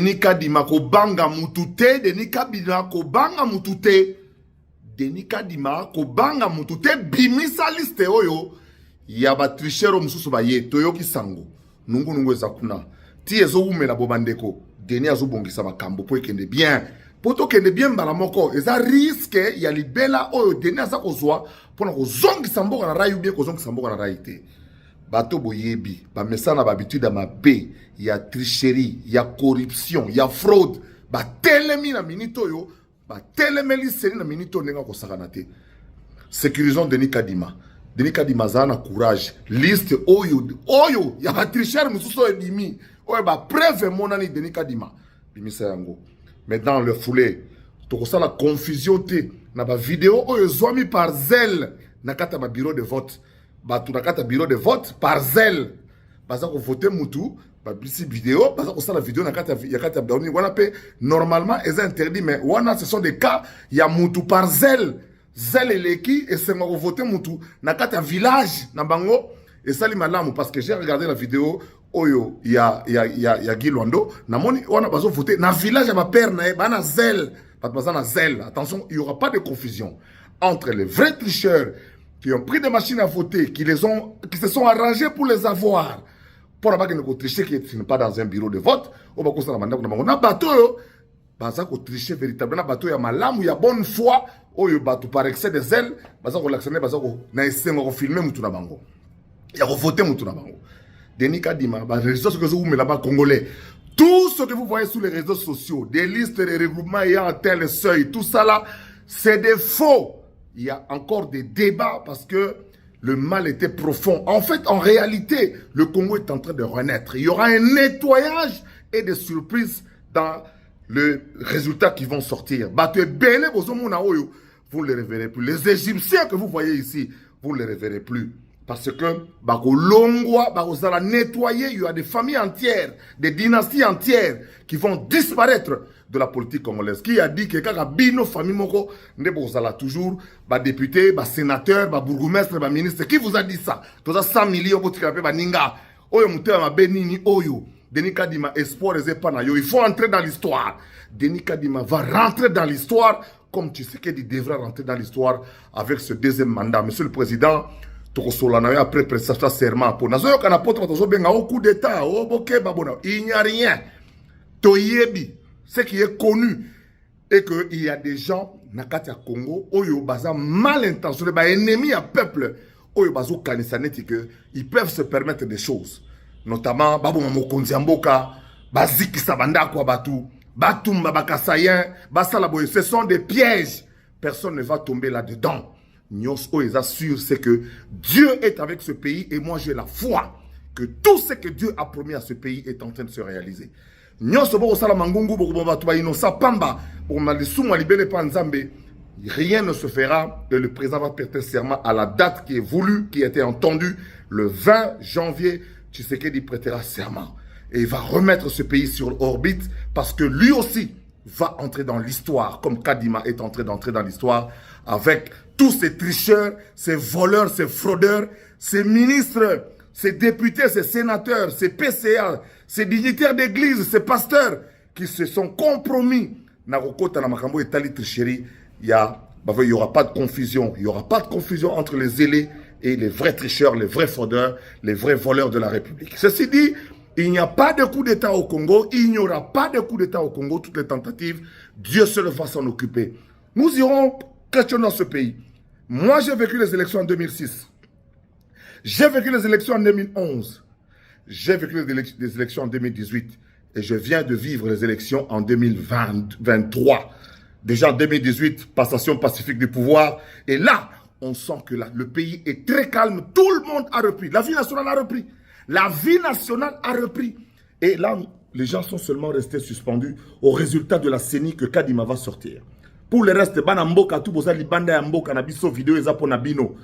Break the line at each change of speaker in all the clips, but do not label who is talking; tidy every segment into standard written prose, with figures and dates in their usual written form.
Denis Kadima ko banga mutute, Denis Kadima ko banga mutute, Denis Kadima ko banga mutute, bimisa liste oyo, yaba trichero mususu ba ye, toyoki sango, nungu ezakuna, ti ezo ume la bobandeko, Denis azo bongisa makambo, po ekende bien, poto kende bien balamoko, eza risque, ya libela oyo, Denis aza kozwa, pona kozongi samboka na rayu bien, kozongi samboka na rayu te. Bato boyebi, ba mesana ba habitude ma be, ya tricherie, ya corruption, ya fraude, ba telemi na minito yo, ba telemeli seni na minito nenga ko sakanate. Sécurisons Denis Kadima. Denis Kadima zana courage. Liste oyo, ya ba tricher mususo ebimi. Oyo ba preuve monani Denis Kadima. Bimisa yango. Mais dans le foulé, to ça la confusion te na ba vidéo oyo zwami par zèle na kata ba bureau de vote. Batu na kata bureau de vote par zèle. Baza ko voter mutu, ba bisi vidéo, baza ko sala vidéo na kata ya kata baoni wana pe normalement est interdit mais wana ce sont des cas ya mutu par zèle. Zèle eleki et c'est ko voter mutu na kata village na bango et sali malamu parce que j'ai regardé la vidéo oyo ya Guy Lwando na moni wana bazo voter na village ya ba père na bana zèle, baza na zèle. Attention, il y aura pas de confusion entre les vrais tricheurs qui ont pris des machines à voter, qui se sont arrangés pour les avoir. Pour ne pas tricher, qui n'est pas dans un bureau de vote, on va constater que na bateau, baza ko tricher véritablement bateau ya malamu ya bonne foi, oyo bateau par excès de zèle, baza ko l'actionner, baza ko na essayer ko filmer mutu na bango. Ya ko voter mutu na bango. Denis Kadima, ba réseaux sociaux que vous mettez là-bas congolais. Tout ce que vous voyez sur les réseaux sociaux, des listes de regroupements ayant tel seuil, tout ça là, c'est des faux. Il y a encore des débats parce que le mal était profond. En fait, en réalité, le Congo est en train de renaître. Il y aura un nettoyage et des surprises dans le résultat qui vont sortir. Vous ne les reverrez plus. Les Égyptiens que vous voyez ici, vous ne les reverrez plus. Parce que, nettoyer, il y a des familles entières, des dynasties entières qui vont disparaître de la politique congolaise. Qui a dit que quand bino famille moko, ne bozala toujours, député, sénateur, bourgmestre, ministre, qui vous a dit ça? Tous 100 millions, ninga, oyo mutema ma benini oyo. Denis Kadima, espoir et epanayo. Il faut entrer dans l'histoire. Denis Kadima va rentrer dans l'histoire comme Tshisekedi devra rentrer dans l'histoire avec ce deuxième mandat. Monsieur le Président, après prestation serment pour nazoyo kana poto bato benga au coup d'état au boké babona il n'y a rien toyebi ce qui est connu et que il y a des gens nakatia Congo oyo baza mal intentionnés ba ennemis à peuple oyo bazo kanisa neti que ils peuvent se permettre des choses notamment baboma mokonzi mboka bazikisa banda kwa batu batumba bakasayen basala boye ce sont des pièges, personne ne va tomber là-dedans. Nyos Oeza sûr, c'est que Dieu est avec ce pays et moi j'ai la foi que tout ce que Dieu a promis à ce pays est en train de se réaliser. Nyos Obo Salamangungu, Pamba, rien ne se fera et le président va prêter serment à la date qui est voulue, qui a été entendue, le 20 janvier, Tshisekedi prêtera serment et il va remettre ce pays sur orbite parce que lui aussi va entrer dans l'histoire comme Kadima est d'entrer dans l'histoire avec tous ces tricheurs, ces voleurs, ces fraudeurs, ces ministres, ces députés, ces sénateurs, ces PCA, ces dignitaires d'église, ces pasteurs qui se sont compromis. Il n'y aura pas de confusion. Il n'y aura pas de confusion entre les zélés et les vrais tricheurs, les vrais fraudeurs, les vrais voleurs de la République. Ceci dit, il n'y a pas de coup d'État au Congo. Il n'y aura pas de coup d'État au Congo. Toutes les tentatives, Dieu seul va s'en occuper. Nous irons questionner ce pays. Moi, j'ai vécu les élections en 2006. J'ai vécu les élections en 2011. J'ai vécu les élections en 2018. Et je viens de vivre les élections en 2023. Déjà en 2018, passation pacifique du pouvoir. Et là, on sent que le pays est très calme. Tout le monde a repris. La vie nationale a repris. La vie nationale a repris. Et là, les gens sont seulement restés suspendus au résultat de la CENI que Kadima va sortir. Pour le reste, Banamboka, tout boza libanda mboka na biso vidéo ezapo na bino.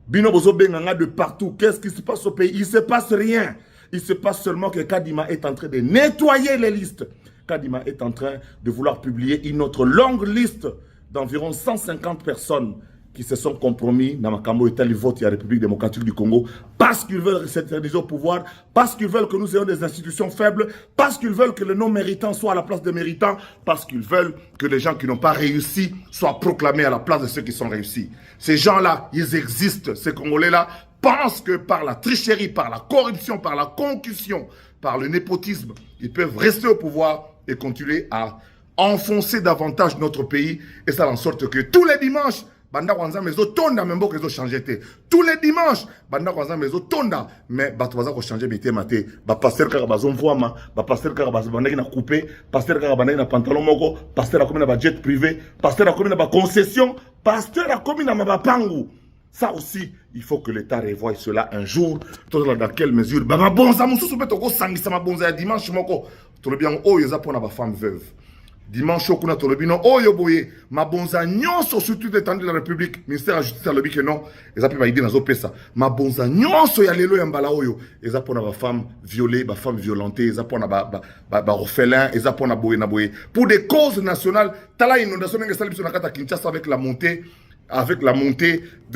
Bino bozo benganga de partout. Qu'est-ce qui se passe au pays? Il ne se passe rien. Il se passe seulement que Kadima est en train de nettoyer les listes. Kadima est en train de vouloir publier une autre longue liste d'environ 150 personnes qui se sont compromis dans Makambo et tel vote de la République démocratique du Congo parce qu'ils veulent s'éterniser au pouvoir, parce qu'ils veulent que nous ayons des institutions faibles, parce qu'ils veulent que les non-méritants soient à la place des méritants, parce qu'ils veulent que les gens qui n'ont pas réussi soient proclamés à la place de ceux qui sont réussis. Ces gens-là, ils existent. Ces Congolais-là pensent que par la tricherie, par la corruption, par la concussion, par le népotisme, ils peuvent rester au pouvoir et continuer à enfoncer davantage notre pays. Et ça en sorte que tous les dimanches, banda kwanza mezo tonda membo kezo changer te. Tous les dimanches, banda kwanza mezo tonda mais bato baza ko changer mité maté. Ba pasteur kaka bazon voama, ba pasteur kaka bazobanda na couper, pasteur kaka banda na pantalon moko, pasteur akomi na ba jet privé, pasteur akomi na ba concession, pasteur akomi na mabapangu. Ça aussi, il faut que l'État revoie cela un jour. Dans quelle mesure? Bah ma bonza mususu beto ko sangisa ma bonza ya dimanche moko. To le bien oh yeza pona ba femme veuve. Dimanche, kuna tolobino, oh yoboye, ma bonza nyonso sur toute l'étendue de la République, ministère de la Justice a lobby que non, ils ont pu valider dans pesa. Ma bonza nyonso ya lelo yambala oyo, ils ont pour ba femme violée, ba femme violentée, ils ont pour ba orphelin, ils ont pour na boye. Pour des causes nationales, tala inondation n'engue sali biso na kata Kinshasa avec la montée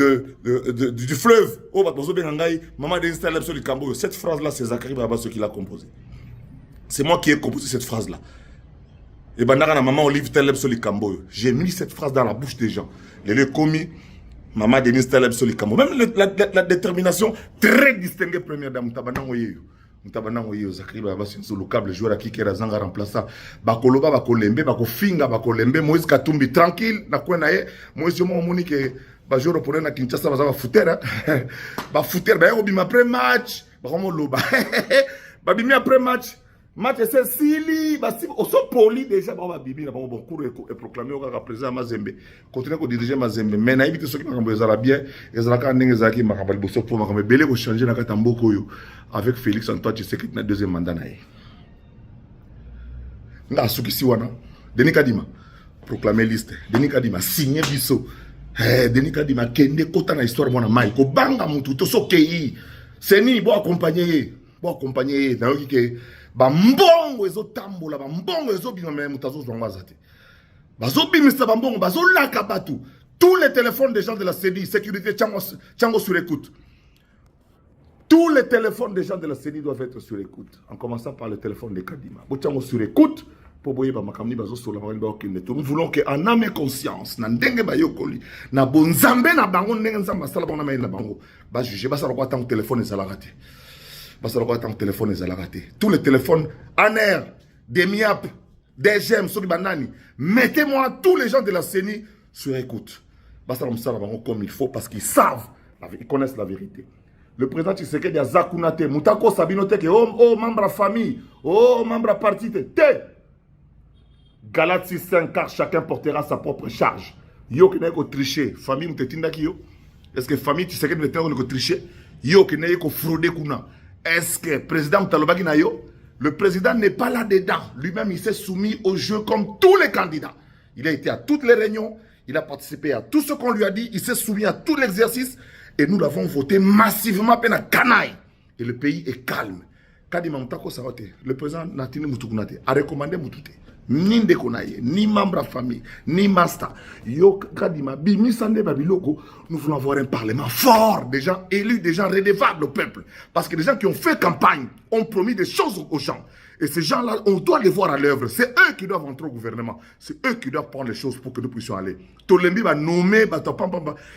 du fleuve. Oh, bah, bozo bengangai, maman d'installer sur le Cambo. Cette phrase-là, c'est Zachary Babas qui l'a composée. C'est moi qui ai composé cette phrase-là. Et bandana maman Olive Taleb sur le Cambo. J'ai mis cette phrase dans la bouche des gens. Les commis, maman Denise Taleb sur le Cambo. Même la détermination très distinguée première dame. Mutabana oyo Zachary Babas sur le câble joueur qui est Zanga remplaçant. Bakoloba bakolembe bakofinga bakolembe Moïse Katumbi tranquille na kwena ye Moïse yo moni que ba joueur pour na Kinshasa ba foutera. Ba foutera ba yo bima après match. Ba komo loba. Ba bimi après match. Match c'est Sili, basi oso poli déjà ba bibi na bon cours et proclamé au président Mazembe. Continuer ko diriger Mazembe. Mais na ibite soki makambo ezala bien, ezala ka ndenge ezaki makambo liboso pour makambo belé ko changer na kata mboko yo avec Félix Antoine Tshisekedi na deuxième mandat na ye. Nga suki si wana Denis Kadima proclamer liste, Denis Kadima signer biso. Denis Kadima kende kota na histoire mona mai ko banga mutu to sokei. Seni bo accompagner na yoki ke ba mbongo ezo tambola ba mbongo ezo bima me mutazo zonga zate bazo bimisa ba mbongo bazo laka batu tous les téléphones des gens de la CENI sécurité Tchango sur écoute, tous les téléphones des gens de la CENI doivent être sur écoute en commençant par le téléphone de Kadima bo Tchango sur écoute pour boyer ba makamni bazo sola ba okende to. Nous voulons que en âme et conscience na ndenge ba yokoli na bonzambe na bango ndenge nzamba sala bona mai na bango ba juger ba sala ko tant téléphone ezala raté. Parce que le téléphone est raté. Tous les téléphones en air, des MIAP, des GEM, sur banani. Mettez-moi tous les gens de la CENI sur écoute. Parce que comme il faut, parce qu'ils savent, ils connaissent la vérité. Le président Tshisekedi a Zakunate, Moutako Sabinote, oh membre à famille, oh membre à parti, Galate 6-5, car chacun portera sa propre charge. Yo qui n'est qu'au tricher, famille Moutetindaki yo. Est-ce que famille Tshisekedi n'est qu'au tricher? Yo qui n'est qu'au frauder kuna. Est-ce que le président Talobaki Nayo, le président n'est pas là-dedans. Lui-même, il s'est soumis au jeu comme tous les candidats. Il a été à toutes les réunions, il a participé à tout ce qu'on lui a dit, il s'est soumis à tout l'exercice et nous l'avons voté massivement peine à canaille. Et le pays est calme. Kadima Moutako Sarote, le président Natini Moutukunate a recommandé Moutouté. Ni Ndekonaye, ni membre de famille, ni master. Yo Kadima, Bimi Sande Babiloko, nous voulons avoir un parlement fort, des gens élus, des gens redevables au peuple. Parce que les gens qui ont fait campagne ont promis des choses aux gens. Et ces gens-là, on doit les voir à l'œuvre. C'est eux qui doivent entrer au gouvernement. C'est eux qui doivent prendre les choses pour que nous puissions aller. Tolembi va nommer,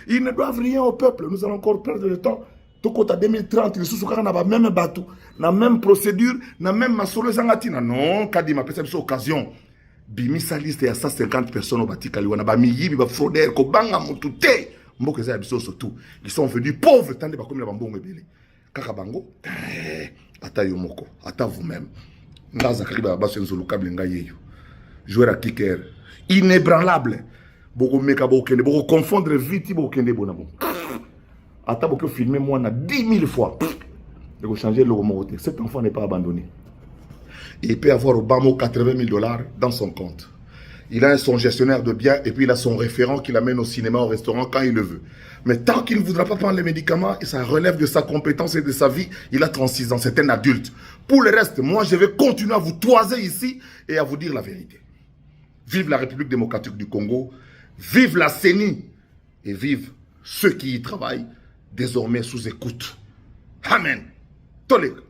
ils ne doivent rien au peuple. Nous allons encore perdre le temps. Tokota 2030, les sous-soukara n'a pas même bateau, la même procédure, la même masolo zangatina. Non, Kadima, peut-être cette occasion. Bimi sa liste et à 150 personnes au bâti Kaliwana, Bamiyi, Biba Froder, Kobanga, Moutouté, Mbokeza Abiso surtout. Ils sont venus pauvres, tant de Bakomi la Bambongo Bélé. Kakabango, Ata Yomoko, Ata vous-même. Naza Kariba Basenzo Lukable Ngayeyo. Joueur à kicker, inébranlable. Boko Meka Bokende, Boko confondre vite, Bokende Bonabo. Ata Boko filmer moi, on a 10 000 fois. Il faut changer le mot. Cet enfant n'est pas abandonné. Il peut avoir au bas mot 80 000 $ dans son compte. Il a son gestionnaire de biens et puis il a son référent qui l'amène au cinéma, au restaurant quand il le veut. Mais tant qu'il ne voudra pas prendre les médicaments, et ça relève de sa compétence et de sa vie, il a 36 ans, c'est un adulte. Pour le reste, moi je vais continuer à vous toiser ici et à vous dire la vérité. Vive la République démocratique du Congo, vive la CENI et vive ceux qui y travaillent, désormais sous écoute. Amen. Tolek.